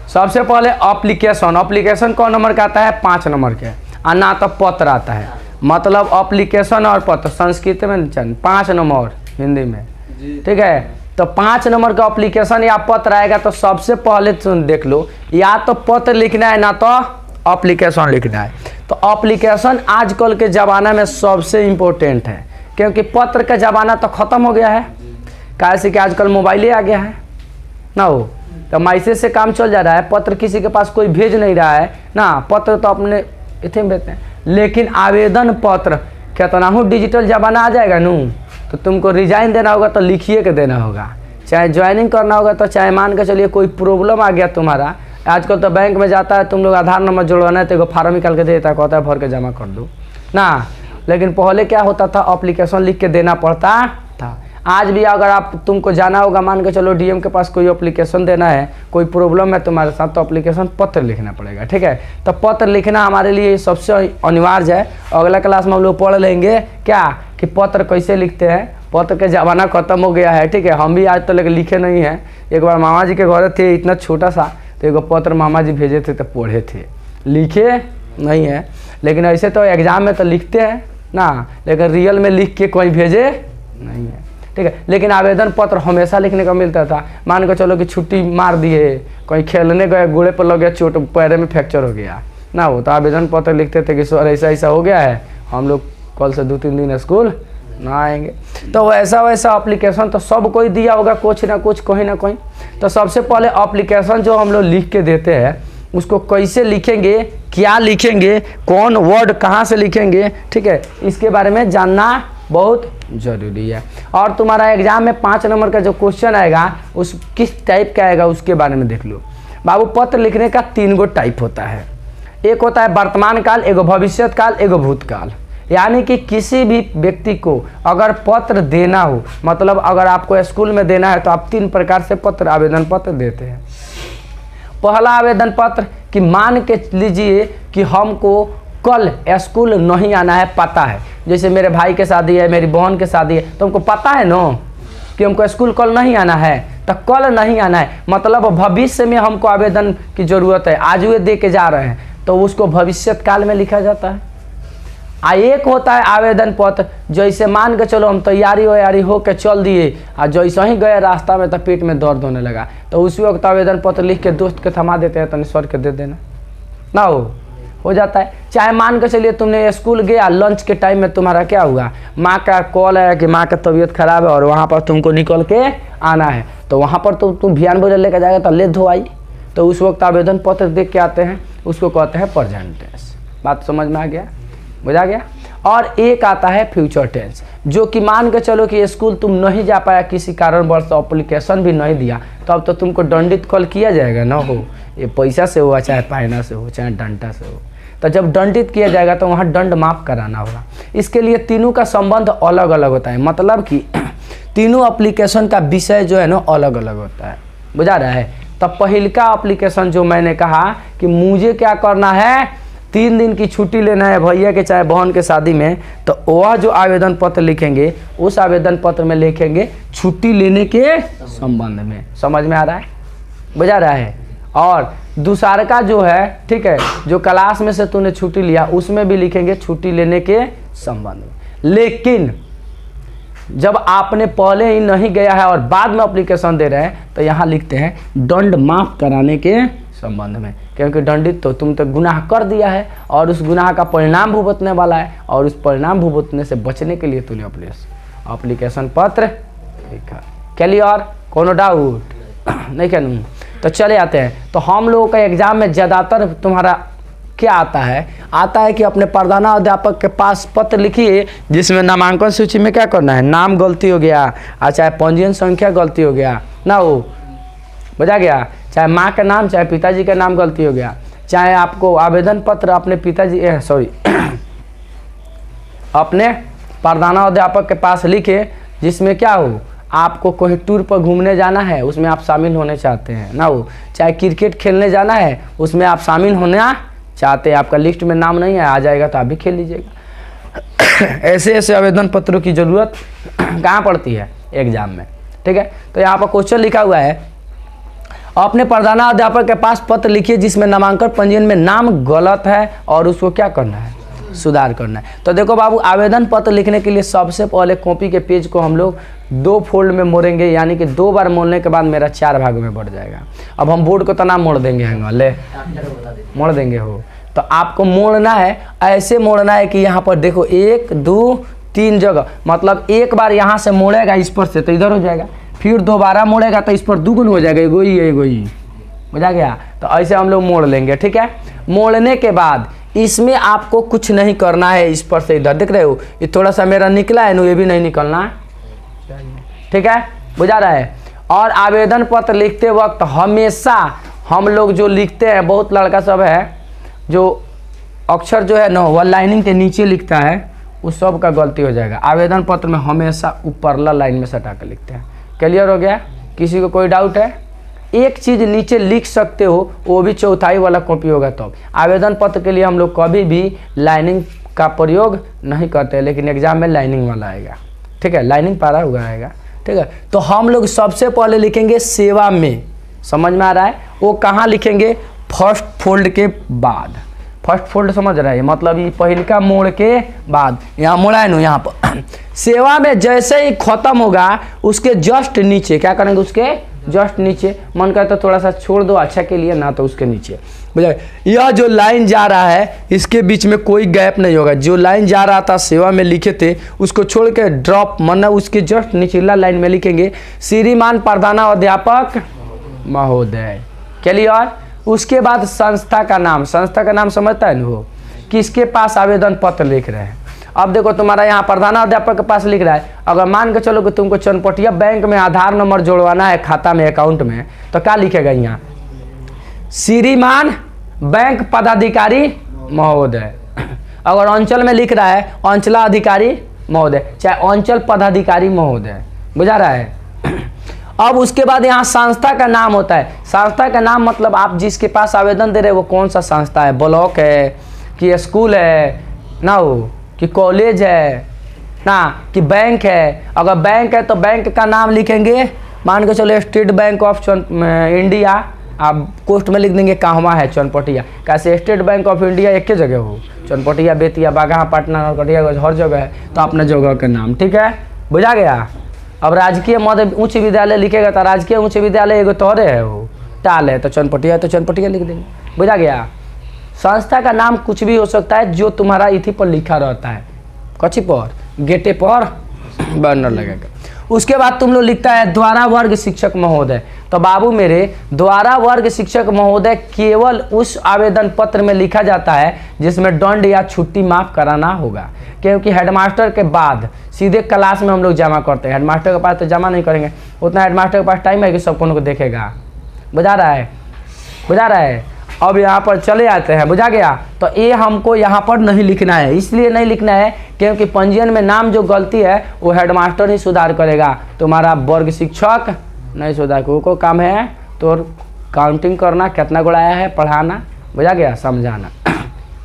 सबसे पहले application. Application कौन नंबर का आता है? 5 नंबर के। और ना तो पत्र आता है, मतलब एप्लीकेशन और पत्र संस्कृत में 5 नंबर हिंदी में, ठीक है। तो 5 नंबर का एप्लीकेशन या पत्र आएगा तो सबसे पहले तुम देख लो, या तो पत्र लिखना है ना तो एप्लीकेशन लिखना है। तो एप्लीकेशन आजकल के ज़माना में सबसे इम्पोर्टेंट है, क्योंकि पत्र का ज़माना तो ख़त्म हो गया है, कैसे कि आजकल मोबाइल ही आ गया है ना। हो तो मैसेज से काम चल जा रहा है, पत्र किसी के पास कोई भेज नहीं रहा है ना। पत्र तो अपने इतने में भेजते हैं, लेकिन आवेदन पत्र कितना हो डिजिटल ज़माना आ जाएगा नू, तो तुमको रिजाइन देना होगा तो लिखिए के देना होगा, चाहे ज्वाइनिंग करना होगा तो चाहे मान के चलिए कोई प्रॉब्लम आ गया तुम्हारा। आजकल तो बैंक में जाता है, तुम लोग आधार नंबर जुड़वाना है तो फॉर्म निकाल के दे देता है, कहता है भर के जमा कर दो ना। लेकिन पहले क्या होता था, एप्लीकेशन लिख के देना पड़ता था। आज भी अगर आप तुमको जाना होगा, मान के चलो डीएम के पास कोई एप्लीकेशन देना है, कोई प्रॉब्लम है तुम्हारे साथ, तो एप्लीकेशन पत्र लिखना पड़ेगा, ठीक है। तो पत्र लिखना हमारे लिए सबसे अनिवार्य है। अगला क्लास में हम लोग पढ़ लेंगे क्या कि पत्र कैसे लिखते हैं। पत्र के ज़माना ख़त्म हो गया है, ठीक है। हम भी आज तक लिखे नहीं हैं। एक बार मामा जी के घर थे, इतना छोटा सा, तो एक पत्र मामा जी भेजे थे तो पढ़े थे, लिखे नहीं है। लेकिन ऐसे तो एग्ज़ाम में तो लिखते हैं ना, लेकिन रियल में लिख के कोई भेजे नहीं है, ठीक है। लेकिन आवेदन पत्र हमेशा लिखने का मिलता था। मान के चलो कि छुट्टी मार दिए, कहीं खेलने गए, गोड़े पर लग गया चोट, पैर में फ्रैक्चर हो गया ना, हो तो आवेदन पत्र लिखते थे कि सर ऐसा ऐसा हो गया है, हम लोग कल से 2-3 दिन स्कूल ना आएंगे। तो वैसा वैसा एप्लीकेशन तो सब कोई दिया होगा, कुछ ना कुछ कहीं ना कहीं। तो सबसे पहले एप्लीकेशन जो हम लोग लिख के देते हैं, उसको कैसे लिखेंगे, क्या लिखेंगे, कौन वर्ड कहाँ से लिखेंगे, ठीक है, इसके बारे में जानना बहुत ज़रूरी है। और तुम्हारा एग्जाम में 5 नंबर का जो क्वेश्चन आएगा, उस किस टाइप का आएगा उसके बारे में देख लो। बाबू, पत्र लिखने का 3 गो टाइप होता है। एक होता है वर्तमान काल, एगो भविष्य काल, एगो भूतकाल। यानी कि किसी भी व्यक्ति को अगर पत्र देना हो, मतलब अगर आपको स्कूल में देना है तो आप 3 प्रकार से पत्र आवेदन पत्र देते हैं। पहला आवेदन पत्र कि मान के लीजिए कि हमको कल स्कूल नहीं आना है, पता है, जैसे मेरे भाई के शादी है, मेरी बहन के शादी है, तो हमको पता है ना कि हमको स्कूल कल नहीं आना है, तो कल नहीं आना है, मतलब भविष्य में हमको आवेदन की ज़रूरत है, आज वे दे के जा रहे हैं, तो उसको भविष्य काल में लिखा जाता है। एक होता है आवेदन पत्र, जैसे मान के चलो हम तैयारी हो के चल दिए, और जैसे ही गए रास्ता में तो पेट में दर्द होने लगा, तो उसी वक्त आवेदन पत्र लिख के दोस्त के थमा देते हैं, तो सर के दे देना ना, हो जाता है। चाहे मान के चलिए तुमने स्कूल गया, लंच के टाइम में तुम्हारा क्या हुआ, माँ का कॉल आया कि माँ का तबीयत खराब है और वहाँ पर तुमको निकल के आना है, तो वहाँ पर तो तुम भियान बोझ लेकर जाएगा, तो ले धो आई, तो उस वक्त आवेदन पत्र देख के आते हैं, उसको कहते हैं प्रेजेंट टेंस। बात समझ में आ गया, बुझा गया। और एक आता है फ्यूचर टेंस, जो कि मान के चलो कि स्कूल तुम नहीं जा पाया, किसी कारणवश एप्लीकेशन भी नहीं दिया, तो अब तो तुमको दंडित कॉल किया जाएगा ना, हो ये पैसा से हुआ, चाहे पैना से हो, चाहे डंडा से हो, तो जब दंडित किया जाएगा तो वहाँ दंड माफ कराना होगा। इसके लिए तीनों का संबंध अलग अलग होता है, मतलब कि तीनों एप्लीकेशन का विषय जो है ना अलग अलग होता है, बुझा रहा है। तब पहिलका एप्लीकेशन जो मैंने कहा कि मुझे क्या करना है, 3 दिन की छुट्टी लेना है भैया के चाहे बहन के शादी में, तो वह जो आवेदन पत्र लिखेंगे, उस आवेदन पत्र में लिखेंगे छुट्टी लेने के संबंध में। समझ में आ रहा है, बुझा रहा है। और दूसरा का जो है, ठीक है, जो क्लास में से तूने छुट्टी लिया, उसमें भी लिखेंगे छुट्टी लेने के संबंध में। लेकिन जब आपने पहले ही नहीं गया है और बाद में एप्लीकेशन दे रहे हैं, तो यहाँ लिखते हैं दंड माफ कराने के संबंध में, क्योंकि दंडित तो तुम तो गुनाह कर दिया है और उस गुनाह का परिणाम भुगतने वाला है, और उस परिणाम भुगतने से बचने के लिए तूने एप्लीकेशन पत्र लिखा। क्लियर, कोनो डाउट नहीं क्या? तो चले आते हैं। तो हम लोगों का एग्जाम में ज़्यादातर तुम्हारा क्या आता है कि अपने प्रधाना अध्यापक के पास पत्र लिखिए, जिसमें नामांकन सूची में क्या करना है, नाम गलती हो गया, और चाहे पंजीयन संख्या गलती हो गया ना, वो बुझा गया, चाहे माँ का नाम चाहे पिताजी का नाम गलती हो गया, चाहे आपको आवेदन पत्र अपने पिताजी अपने प्रधाना अध्यापक के पास लिखे, जिसमें क्या हो, आपको कोई टूर पर घूमने जाना है, उसमें आप शामिल होने चाहते हैं ना, वो चाहे क्रिकेट खेलने जाना है, उसमें आप शामिल होना चाहते हैं, आपका लिस्ट में नाम नहीं है, आ जाएगा तो आप भी खेल लीजिएगा। ऐसे ऐसे आवेदन पत्रों की ज़रूरत कहाँ पड़ती है, एग्जाम में, ठीक है। तो यहाँ पर क्वेश्चन लिखा हुआ है, अपने प्रधानाध्यापक के पास पत्र लिखिए जिसमें नामांकन पंजीयन में नाम गलत है और उसको क्या करना है, सुधार करना है। तो देखो बाबू, आवेदन पत्र लिखने के लिए सबसे पहले कॉपी के पेज को हम लोग 2 फोल्ड में मोड़ेंगे, यानी कि 2 बार मोड़ने के बाद मेरा 4 भाग में बढ़ जाएगा। अब हम बोर्ड को तना मोड़ देंगे, ले मोड़ देंगे हो। तो आपको मोड़ना है, ऐसे मोड़ना है कि यहाँ पर देखो 1 2 3 जगह, मतलब एक बार यहाँ से मोड़ेगा इस पर से तो इधर हो जाएगा, फिर दोबारा मोड़ेगा तो इस पर दुगुन हो जाएगा, एगो ही बुझा गया। तो ऐसे हम लोग मोड़ लेंगे, ठीक है। मोड़ने के बाद इसमें आपको कुछ नहीं करना है, इस पर से इधर देख रहे हो ये थोड़ा सा मेरा निकला है ना, ये भी नहीं निकलना है, ठीक है, बुझा रहा है। और आवेदन पत्र लिखते वक्त हमेशा हम लोग जो लिखते हैं, बहुत लड़का सब है जो अक्षर जो है ना वह लाइनिंग के नीचे लिखता है, उस सब का गलती हो जाएगा। आवेदन पत्र में हमेशा ऊपरला लाइन में सटा कर लिखते हैं। क्लियर हो गया? किसी को कोई डाउट है? एक चीज़ नीचे लिख सकते हो, वो भी चौथाई वाला कॉपी होगा। तो आवेदन पत्र के लिए हम लोग कभी भी लाइनिंग का प्रयोग नहीं करते, लेकिन एग्जाम में लाइनिंग वाला आएगा, ठीक है, लाइनिंग पारा हुआ आएगा, ठीक है। तो हम लोग सबसे पहले लिखेंगे सेवा में, समझ में आ रहा है? वो कहाँ लिखेंगे? फर्स्ट फोल्ड के बाद। फर्स्ट फोल्ड समझ रहा है, मतलब ये पहले का मोड़ के बाद, यहाँ मोड़ा है ना, यहाँ पर सेवा में जैसे ही खत्म होगा उसके जस्ट नीचे क्या करेंगे, उसके जस्ट नीचे, मन करता तो थोड़ा सा छोड़ दो अच्छा के लिए, ना तो उसके नीचे, बुझा। यह जो लाइन जा रहा है इसके बीच में कोई गैप नहीं होगा। जो लाइन जा रहा था सेवा में लिखे थे उसको छोड़ के ड्रॉप, मतलब उसके जस्ट निचला लाइन में लिखेंगे श्रीमान प्रधानाध्यापक महोदय। क्लियर? उसके बाद संस्था का नाम, संस्था का नाम समझता है ना वो, किसके पास आवेदन पत्र लिख रहे हैं। अब देखो तुम्हारा यहाँ प्रधानाध्यापक के पास लिख रहा है, अगर मान के चलो कि तुमको चनपटिया बैंक में आधार नंबर जोड़वाना है खाता में, अकाउंट में, तो क्या लिखेगा यहाँ? श्रीमान बैंक पदाधिकारी महोदय। अगर अंचल में लिख रहा है अंचलाधिकारी महोदय, चाहे अंचल पदाधिकारी महोदय, बुझा रहा है? अब उसके बाद यहाँ संस्था का नाम होता है। संस्था का नाम मतलब आप जिसके पास आवेदन दे रहे हैं वो कौन सा संस्था है, ब्लॉक है कि स्कूल है ना, हो कि कॉलेज है ना, कि बैंक है। अगर बैंक है तो बैंक का नाम लिखेंगे, मान के चलो स्टेट बैंक ऑफ इंडिया, आप पोस्ट में लिख देंगे कहवा है, चनपटिया। कैसे स्टेट बैंक ऑफ इंडिया एक ही जगह हो, चनपटिया, बेतिया, बाघा, पटना, नरकटिया, हर जगह है, तो अपने जगह का नाम, ठीक है, बुझा गया। अब राजकीय मध्य उच्च विद्यालय लिखेगा तो राजकीय उच्च विद्यालय एगो तोहरे है, वो टाल है तो चनपटिया है तो चनपटिया लिख देंगे, बुझा गया। संस्था का नाम कुछ भी हो सकता है जो तुम्हारा इथी पर लिखा रहता है, कच्ची पर, गेटे पर बैनर लगेगा। उसके बाद तुम लोग लिखता है द्वारा वर्ग शिक्षक महोदय। तो बाबू मेरे, द्वारा वर्ग शिक्षक महोदय केवल उस आवेदन पत्र में लिखा जाता है जिसमें दंड या छुट्टी माफ कराना होगा, क्योंकि हेडमास्टर के बाद सीधे क्लास में हम लोग जमा करते हैं। हेडमास्टर के पास तो जमा नहीं करेंगे, उतना हेडमास्टर के पास टाइम है कि सब को देखेगा, बुझा रहा है, बुझा रहा है। अब यहाँ पर चले आते हैं, बुझा गया। तो ये हमको यहाँ पर नहीं लिखना है, इसलिए नहीं लिखना है क्योंकि पंजीयन में नाम जो गलती है वो हेडमास्टर ही सुधार करेगा, तुम्हारा वर्ग शिक्षक नहीं सुधार। को काम है तो काउंटिंग करना, कितना गुड़ाया है, पढ़ाना, बुझा गया, समझाना,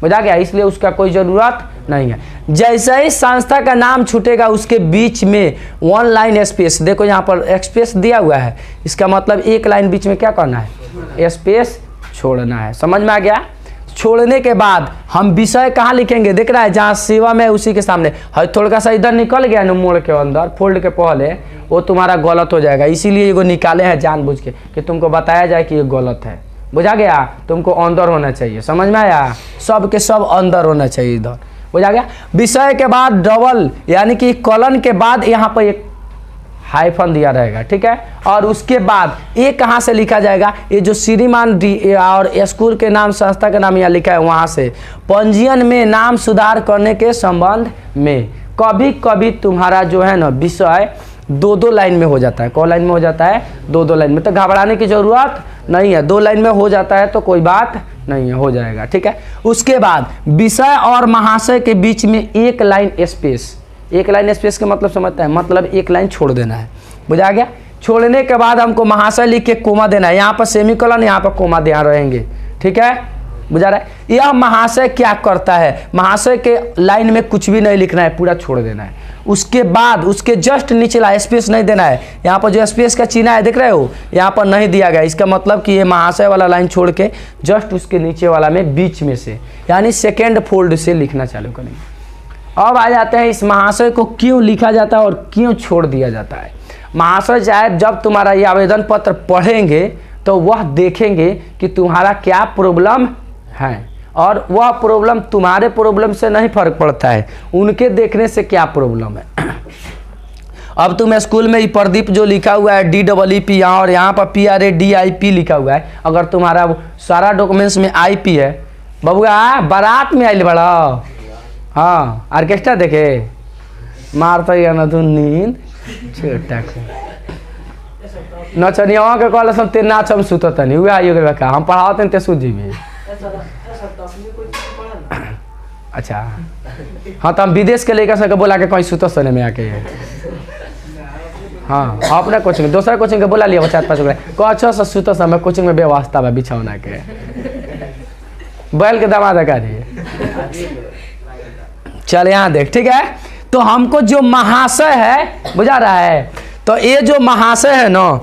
बुझा गया। इसलिए उसका कोई ज़रूरत नहीं है। जैसे ही संस्था का नाम छूटेगा उसके बीच में 1 लाइन स्पेस, देखो यहाँ पर स्पेस दिया हुआ है, इसका मतलब 1 लाइन बीच में क्या करना है, स्पेस छोड़ना है। समझ में आ गया? छोड़ने के बाद हम विषय कहाँ लिखेंगे, देख रहा है जहाँ सेवा में उसी के सामने है, थोड़ा सा इधर निकल गया ना मोड़ के अंदर, फोल्ड के पहले, वो तुम्हारा गलत हो जाएगा। इसीलिए ये निकाले हैं जानबूझ के कि तुमको बताया जाए कि ये गलत है, बुझा गया। तुमको अंदर होना चाहिए, समझ में आया? सब के सब अंदर होना चाहिए, इधर, बुझा गया। विषय के बाद डबल यानी कि कॉलन के बाद यहाँ पर एक हाइफन दिया रहेगा, ठीक है। और उसके बाद ये कहाँ से लिखा जाएगा, ये जो श्रीमान और स्कूल के नाम, संस्था के नाम यहाँ लिखा है, वहाँ से पंजीयन में नाम सुधार करने के संबंध में। कभी कभी तुम्हारा जो है ना विषय 2-2 लाइन में हो जाता है। कौन लाइन में हो जाता है? 2-2 लाइन में। तो घबराने की जरूरत नहीं है, 2 लाइन में हो जाता है तो कोई बात नहीं है, हो जाएगा, ठीक है। उसके बाद विषय और महाशय के बीच में 1 लाइन स्पेस। 1 लाइन स्पेस के मतलब समझता है, मतलब 1 लाइन छोड़ देना है, बुझा गया। छोड़ने के बाद हमको महाशय लिख के कोमा देना है, यहाँ पर सेमीकोलन, यहाँ पर कोमा ध्यान रहेंगे, ठीक है, बुझा रहा है। यह महाशय क्या करता है, महाशय के लाइन में कुछ भी नहीं लिखना है, पूरा छोड़ देना है। उसके बाद उसके जस्ट नीचे ला, स्पेस नहीं देना है। यहाँ पर जो स्पेस का चिन्ह है देख रहे हो, यहाँ पर नहीं दिया गया। इसका मतलब कि ये महाशय वाला लाइन छोड़ के जस्ट उसके नीचे वाला में बीच में से, यानी सेकेंड फोल्ड से लिखना चालू करेंगे। अब आ जाते हैं इस महाशय को क्यों लिखा जाता है और क्यों छोड़ दिया जाता है। महाशय साहब जब तुम्हारा ये आवेदन पत्र पढ़ेंगे तो वह देखेंगे कि तुम्हारा क्या प्रॉब्लम है, और वह प्रॉब्लम तुम्हारे प्रॉब्लम से नहीं फर्क पड़ता है, उनके देखने से क्या प्रॉब्लम है। अब तुम स्कूल में प्रदीप जो लिखा हुआ है DEEP यहाँ, और यहाँ पर PRADIP लिखा हुआ है, अगर तुम्हारा सारा डॉक्यूमेंट्स में IP है, बबुआ बारात में आइल बड़ा, हाँ ऑर्केस्ट्रा देखे मारता ही ना तू नींद छोटा नचनिया के कहल सब ते नाच हम सुतत नहीं हुआ आइयो का हम पढ़ाते ते सुत जीबे। अच्छा हाँ, तो हम विदेश के लेकर सके बोला के कहीं सुत सने में आके, हाँ अपने कोचिंग दूसरा कोचिंग के बोला लिया 4-5 को अच्छा से सुत समय कोचिंग में व्यवस्था है बिछौना के, बैल के दामाद का रही। चल यहाँ देख, ठीक है। तो हमको जो महाशय है बुझा रहा है, तो ये जो महाशय है ना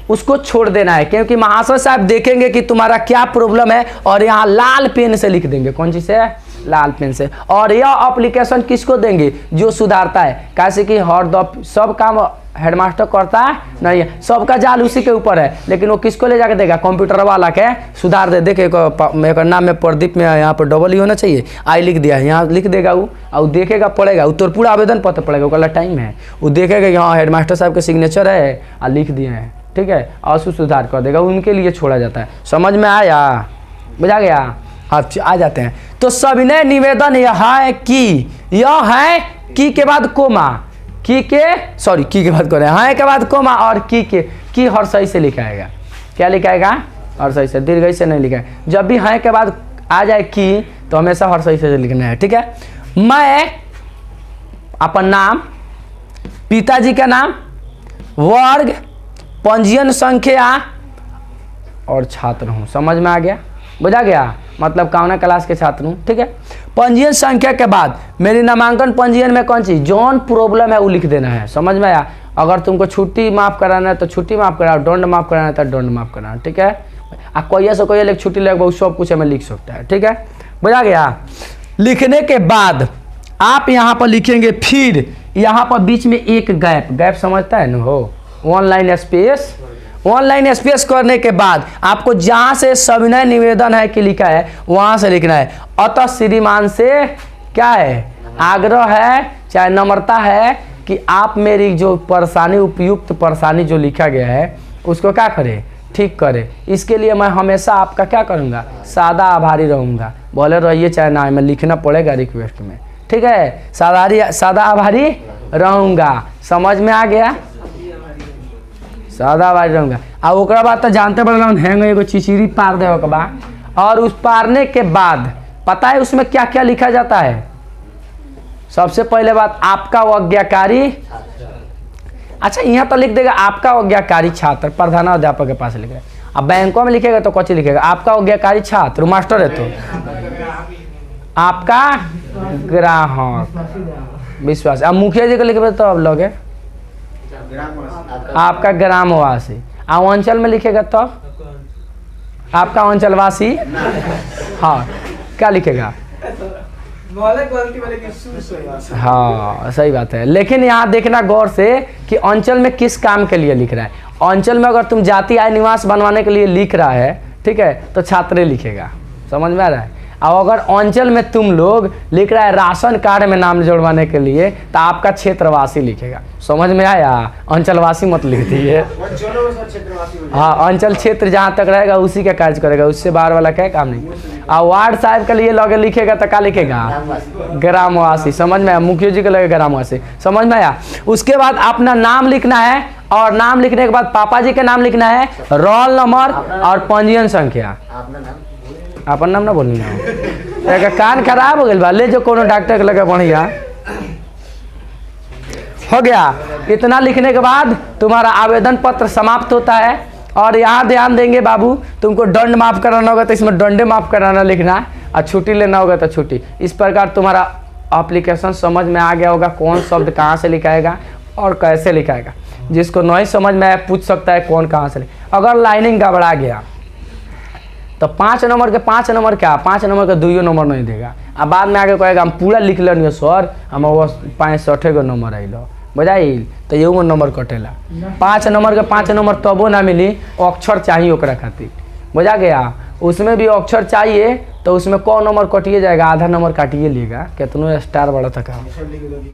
उसको छोड़ देना है, क्योंकि महाशय साहब देखेंगे कि तुम्हारा क्या प्रॉब्लम है, और यहाँ लाल पेन से लिख देंगे। कौन चीज से? लाल पेन से। और यह एप्लीकेशन किसको देंगे? जो सुधारता है, कैसे कि सब काम हेडमास्टर करता है नहीं है, सबका जाल उसी के ऊपर है, लेकिन वो किसको ले जाके देगा? कंप्यूटर वाला के सुधार दे। देखे एक नाम में प्रदीप में यहाँ पर डबल ही होना चाहिए, आई लिख दिया है, यहाँ लिख देगा वो, और देखेगा पड़ेगा, वो तो पूरा आवेदन पत्र पड़ेगा, वो टाइम है, वो देखेगा कि हाँ हेडमास्टर साहब के सिग्नेचर है और लिख दिए हैं, ठीक है, और उसको सुधार कर देगा, उनके लिए छोड़ा जाता है। समझ में आया? बुझा गया? हाँ आ जाते हैं। तो सविनय निवेदन यह है कि, यह है की के बाद कोमा, की के बाद करें, हाँ के बाद कोमा, और की हर सही से लिखाएगा। क्या लिखाएगा? हर सही से, दीर्घ से नहीं लिखा है। जब भी हाँ के बाद आ जाए की तो हमेशा हर सही से लिखना है, ठीक है। मैं अपन नाम, पिताजी का नाम, वर्ग, पंजीयन संख्या और छात्र हूँ। समझ में आ गया? बुझा गया? मतलब कौन क्लास के छात्र हूँ, ठीक है। पंजीयन संख्या के बाद मेरी नामांकन पंजीयन में कौन सी जौन प्रॉब्लम है वो लिख देना है। समझ में आया? अगर तुमको छुट्टी माफ कराना है तो छुट्टी माफ कराओ, दंड माफ कराना है तो दंड माफ कराना, ठीक है। आप कोई से कोई छुट्टी लगे सब कुछ हमें लिख सकता है, ठीक है। बुझा गया? लिखने के बाद आप यहाँ पर लिखेंगे, फिर यहाँ पर बीच में एक गैप समझता है ना हो, ऑनलाइन स्पेस। ऑनलाइन स्पेस करने के बाद आपको जहां से सविनय निवेदन है कि लिखा है वहां से लिखना है। अतः श्रीमान से क्या है? आग्रह है, चाहे नम्रता है कि आप मेरी जो परेशानी, उपयुक्त परेशानी जो लिखा गया है उसको क्या करें? ठीक करें। इसके लिए मैं हमेशा आपका क्या करूंगा? सादा आभारी रहूंगा। बोले रहिए चाहे ना, मैं लिखना पड़ेगा रिक्वेस्ट में, ठीक है। सादा आभारी रहूंगा। समझ में आ गया? सादा आभारी रहूंगा। और ओकरा बाद तो जानते पड़ेगा हैंग एगो चिचिरी पार दे के बाद, और उस पारने के बाद पता है उसमें क्या क्या लिखा जाता है? सबसे पहले बात आपका आज्ञाकारी, अच्छा यहाँ तो लिख देगा आपका आज्ञाकारी छात्र, प्रधानाध्यापक के पास लिखेगा। अब बैंकों में लिखेगा तो कौन लिखेगा? आपका आज्ञाकारी छात्र, मास्टर है तो आपका ग्राहक विश्वास। अब मुखिया जी को लिखे तो अब लोगे आपका ग्रामवासी। अब अंचल में लिखेगा तो आपका अंचलवासी, हाँ क्या लिखेगा? हाँ सही बात है। लेकिन यहाँ देखना गौर से कि अंचल में किस काम के लिए लिख रहा है। अंचल में अगर तुम जाति आय निवास बनवाने के लिए लिख रहा है, ठीक है, तो छात्र लिखेगा। समझ में आ रहा है? और अगर अंचल में तुम लोग लिख रहा है राशन कार्ड में नाम जोड़वाने के लिए, तो आपका क्षेत्रवासी लिखेगा। समझ में आया? अंचलवासी मत लिख दिए। हाँ अंचल क्षेत्र जहाँ तक रहेगा उसी का कार्य करेगा, उससे बाहर वाला क्या काम नहीं। और वार्ड साहब के लिए लगे लिखेगा तो क्या लिखेगा? ग्रामवासी। समझ में आया? मुखिया जी के लगे ग्रामवासी। समझ में आया? उसके बाद अपना नाम लिखना है, और नाम लिखने के बाद पापा जी का नाम लिखना है, रोल नंबर और पंजीयन संख्या। अपन नाम ना बोलनी ना, कान खराब हो गया ले जो कोनो डॉक्टर के लगे बढ़िया हो गया। इतना लिखने के बाद तुम्हारा आवेदन पत्र समाप्त होता है। और यहाँ ध्यान देंगे बाबू, तुमको दंड माफ कराना होगा तो इसमें दंडे माफ कराना लिखना है, और छुट्टी लेना होगा तो छुट्टी। इस प्रकार तुम्हारा एप्लीकेशन समझ में आ गया होगा, कौन शब्द कहाँ से लिखाएगा और कैसे लिखाएगा। जिसको नहीं समझ में आया पूछ सकता है कौन कहाँ से अगर लाइनिंग गड़बड़ा गया तो 5 नंबर के 5 नंबर क्या, 5 नंबर के 2 नंबर नहीं देगा। अब बाद में आगे कहेगा हम पूरा लिख लेनी सर, हम वो 65 गो नंबर आइल बुझाइल, तो एगो नंबर कटेला। 5 नंबर के 5 नंबर तबो ना मिली, अक्षर चाहिए ओकरा खातिर, बुझा गया। उसमें भी अक्षर चाहिए तो उसमें कौन नंबर कटिए जाएगा, आधा नंबर काटिए लेगा, कितनों स्टार बड़ा तक।